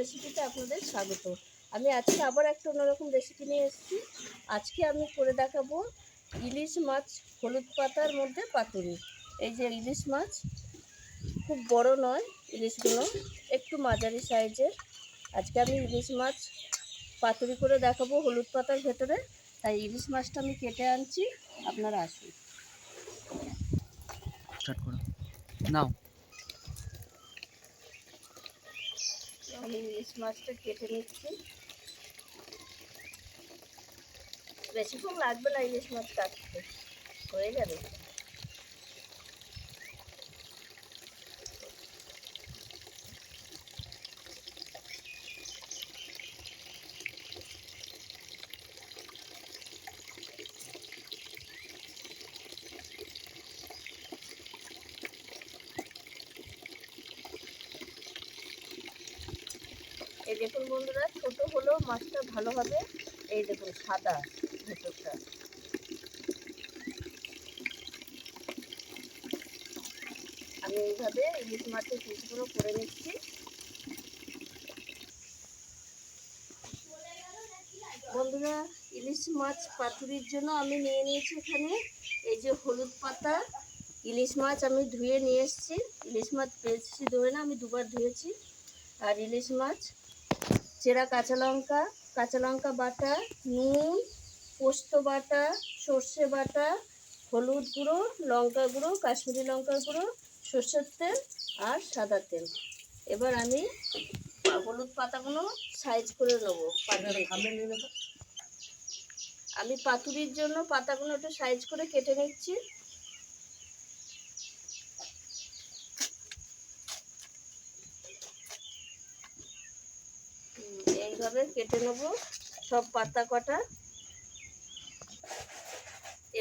রেসিপিতে আপনাদের স্বাগত। আমি আজকে আবার একটা অন্যরকম রেসিপি নিয়ে এসেছি। আজকে আমি করে দেখাবো ইলিশ মাছ হলুদ পাতার মধ্যে পাতুরি। এই যে ইলিশ মাছ, খুব বড় নয় ইলিশগুলো, একটু মাঝারি সাইজের। আজকে আমি ইলিশ মাছ পাতুরি করে দেখাবো হলুদ পাতার ভেতরে। তাই ইলিশ মাছটা আমি কেটে আনছি, আপনারা আসুন। স্টার্ট করো নাও। আমি ইলিশ মাছটা কেটে নিচ্ছি। বেশিক্ষণ লাগবে না ইলিশ মাছ কাটতে, হয়ে যাবে। এই দেখুন বন্ধুরা, ছোট হলেও মাছটা ভালো হবে। এই দেখুন সাদা ভেতরটা। আমি এইভাবে ইলিশ মাছের পিসগুলো করে নিচ্ছি। বন্ধুরা, ইলিশ মাছ পাতুরির জন্য আমি নিয়ে নিয়েছি এখানে এই যে হলুদ পাতা। ইলিশ মাছ আমি ধুয়ে নিয়ে এসেছি। ইলিশ মাছ বেশি ধুয়ে না, আমি দুবার ধুয়েছি। আর ইলিশ মাছ, চেরা কাঁচা লঙ্কা বাটা, নুন, পোস্ত বাটা, সর্ষে বাটা, হলুদ গুঁড়ো, লঙ্কা গুঁড়ো, কাশ্মীরি লঙ্কা গুঁড়ো, সর্ষের তেল আর সাদা তেল। এবার আমি হলুদ পাতাগুলো সাইজ করে নেবো। আমি পাতুরির জন্য পাতাগুলো একটু সাইজ করে কেটে নিচ্ছি। এইভাবে কেটে নেবো সব পাতা কটা।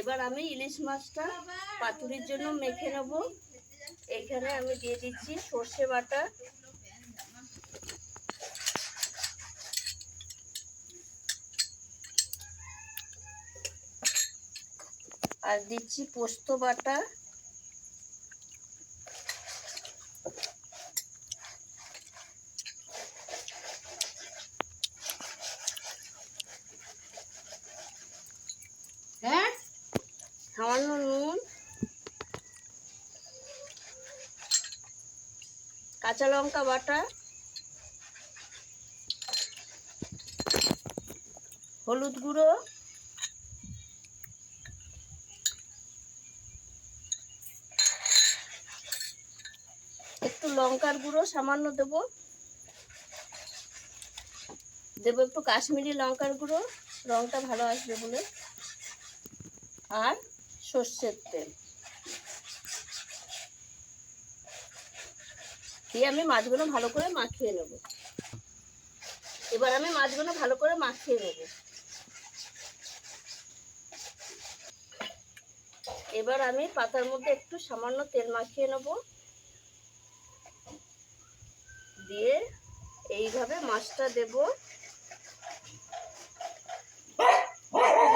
এবার আমি ইলিশ মাছটা পাতুরির জন্য মেখে নেব। এখানে আমি দিয়ে দিচ্ছি সর্ষে বাটা, আর দিচ্ছি পোস্ত বাটা, সামান্য নুন, কাঁচা লঙ্কা বাটা, হলুদ গুঁড়ো, একটু লঙ্কার গুঁড়ো সামান্য দেবো একটু কাশ্মীরি লঙ্কার গুঁড়ো, রঙটা ভালো আসবে বলে, আর সর্ষের তেল দিয়ে আমি মাছগুলো ভালো করে মাখিয়ে নেব। এবার আমি মাছগুলো ভালো করে মাখিয়ে নেব। এবার আমি পাতার মধ্যে একটু সামান্য তেল মাখিয়ে নেব, দিয়ে এইভাবে মাছটা দেব।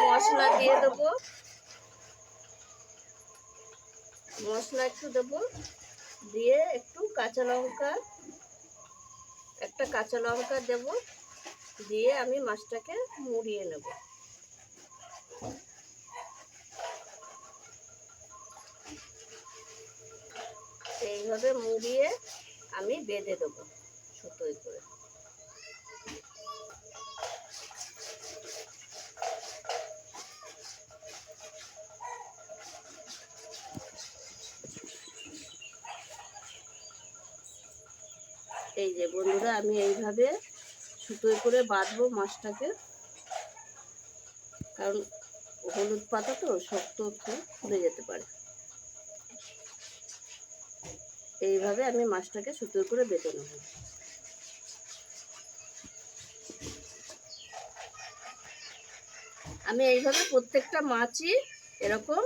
মশলা দিয়ে দেবো, মশলা একটু দেবো, দিয়ে একটু একটা কাঁচা লঙ্কা দেব, দিয়ে আমি মাছটাকে মুড়িয়ে নেব। এইভাবে মুড়িয়ে আমি বেঁধে দেবো সুতোয় করে। এই যে বন্ধুরা, আমি এইভাবে সুতোয় করে বাঁধবো মাছটাকে, কারণ হলুদ পাতা তো শক্ত, একটু খুলে যেতে পারে। এইভাবে আমি মাছটাকে সুতোয় করে বেঁধে নেব। আমি এইভাবে প্রত্যেকটা মাছই এরকম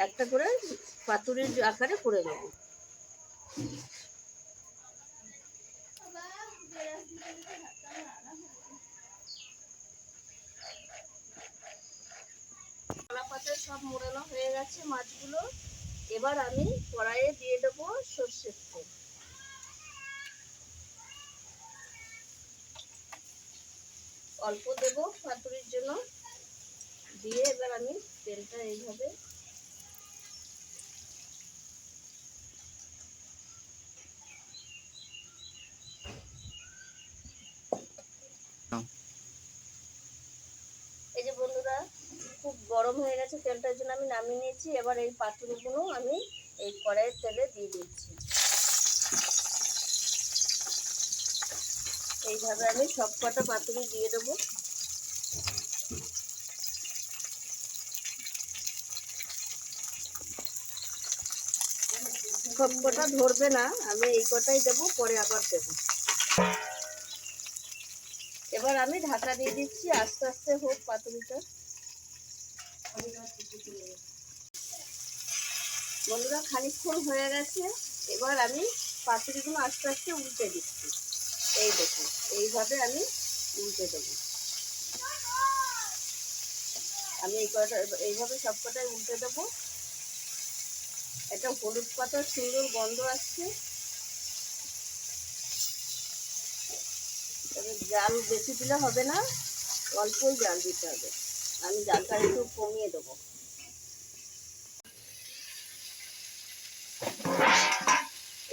একটা করে পাতুরির আকারে করে নেব। কলা পাতায় সব মোড়ানো হয়ে গেছে মাছগুলো। এবার আমি কড়াইয়ে দিয়ে দেবো সর্ষের তেল। অল্প দেবো পাতুরির জন্য, দিয়ে এবার আমি তেলটা এইভাবে নাও। এই যে বন্ধুরা খুব গরম হয়ে গেছে তেলটার জন্য আমি নামিয়ে নিয়েছি। এবার এই পাতুরিগুলো আমি এই কড়াইয়ের তেলে দিয়ে দিচ্ছি। এইভাবে আমি সব কটা পাতুরি দিয়ে দেবো। সব কটা ধরবে না, আমি এই কটাই দেবো, পরে আবার দেবো। এবার আমি ঢাকা দিয়ে দিচ্ছি, আস্তে আস্তে হোক পাতুরিটা। বন্ধুরা খানিকক্ষণ হয়ে গেছে, এবার আমি পাতুরিগুলো আস্তে আস্তে উল্টে দিচ্ছি। এই দেখুন, এইভাবে আমি উল্টে দেবো। আমি এই কটা এইভাবে সব কটাই উল্টে দেবো। একটা হলুদ পাতার সুন্দর গন্ধ আসছে। তবে জাল বেশি দিলে হবে না, অল্পই জাল দিতে হবে। আমি জালটা একটু কমিয়ে দেবো।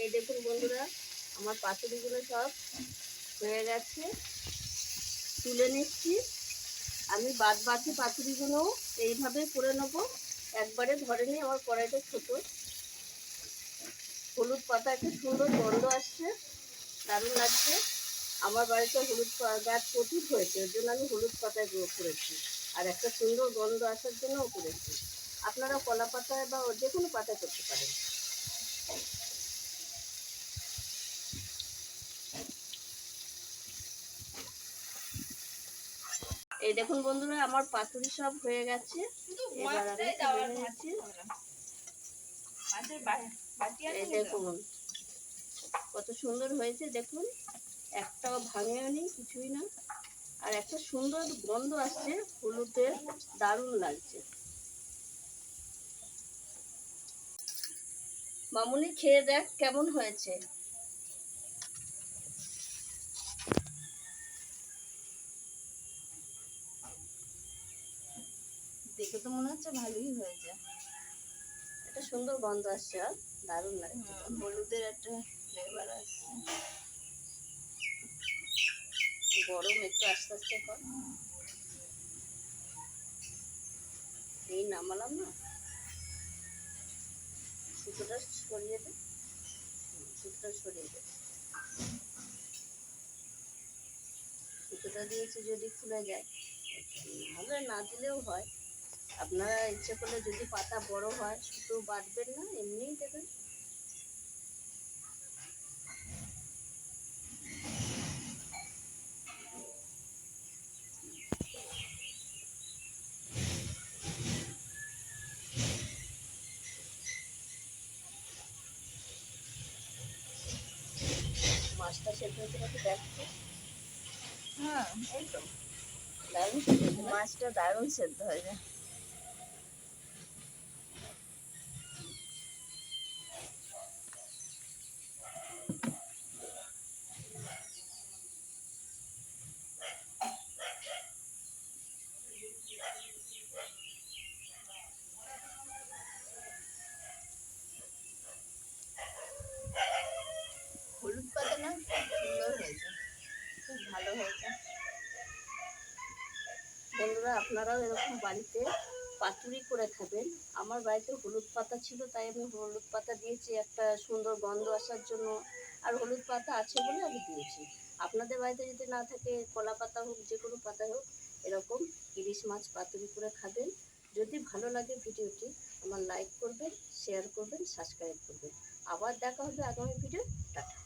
এই দেখুন বন্ধুরা, আমার পাতুরিগুলো সব হয়ে গেছে, তুলে নিচ্ছি। আমি বাদ বাকি পাতুরিগুলো এইভাবে করে নেবো, একবারে ধরে নিয়ে। আমার কড়াইটা ছোট। হলুদ পাতা একটা সুন্দর গন্ধ আসছে, দারুণ লাগছে। আমার বাড়িতে হলুদ গাছ প্রচুর হয়েছে, ওর জন্য আমি হলুদ পাতায় করেছি, আর একটা সুন্দর গন্ধ আসার জন্যও করেছি। আপনারা কলা পাতায় বা যে কোনো পাতায় করতে পারেন। এই দেখুন বন্ধুরা, আমার পাতুরি সব হয়ে গেছে। এবার আমি তুলে নিয়েছি। এই দেখুন কত সুন্দর হয়েছে, দেখুন একটাও ভাঙেও নি, কিছুই না। আর একটা সুন্দর গন্ধ আসছে হলুদের, দারুণ লাগছে। মামুনি খেয়ে দেখ কেমন হয়েছে। দেখে তো মনে হচ্ছে ভালোই হয়েছে। একটা সুন্দর গন্ধ আসছে, আর দারুণ লাগছে। হলুদের একটা ফ্লেভার আসছে। গরম একটু আস্তে আস্তে কর। এই নামালাম না, সুতোটা সরিয়ে দে, সুতোটা সরিয়ে দে। সুতোটা দিয়েছি, যদি খুলে যায় নাহলে না দিলেও হয়। আপনারা ইচ্ছে করলে যদি পাতা বড় হয় সুতো বাঁধবেন না, এমনিই দেবেন। মাছটা সেদ্ধ হয়েছে নাকি দেখো। হ্যাঁ, এই তো দারুণ সেদ্ধ হয়েছে না? মাছটা দারুণ সেদ্ধ হয়েছে। হলুদ পাতা না, খুব সুন্দর হয়েছে, খুব ভালো হয়েছে। বন্ধুরা আপনারাও এরকম বাড়িতে পাতুরি করে খাবেন। আমার বাড়িতে হলুদ পাতা ছিল, তাই আমি হলুদ পাতা দিয়েছি একটা সুন্দর গন্ধ আসার জন্য। আর হলুদ পাতা আছে বলে আমি দিয়েছি। আপনাদের বাড়িতে যদি না থাকে, কলা পাতা হোক, যে কোনো পাতা হোক, এরকম ইলিশ মাছ পাতুরি করে খাবেন। যদি ভালো লাগে ভিডিওটি, আমার লাইক করবেন, শেয়ার করবেন, সাবস্ক্রাইব করবেন। আবার দেখা হবে আগামী ভিডিও। টাটা।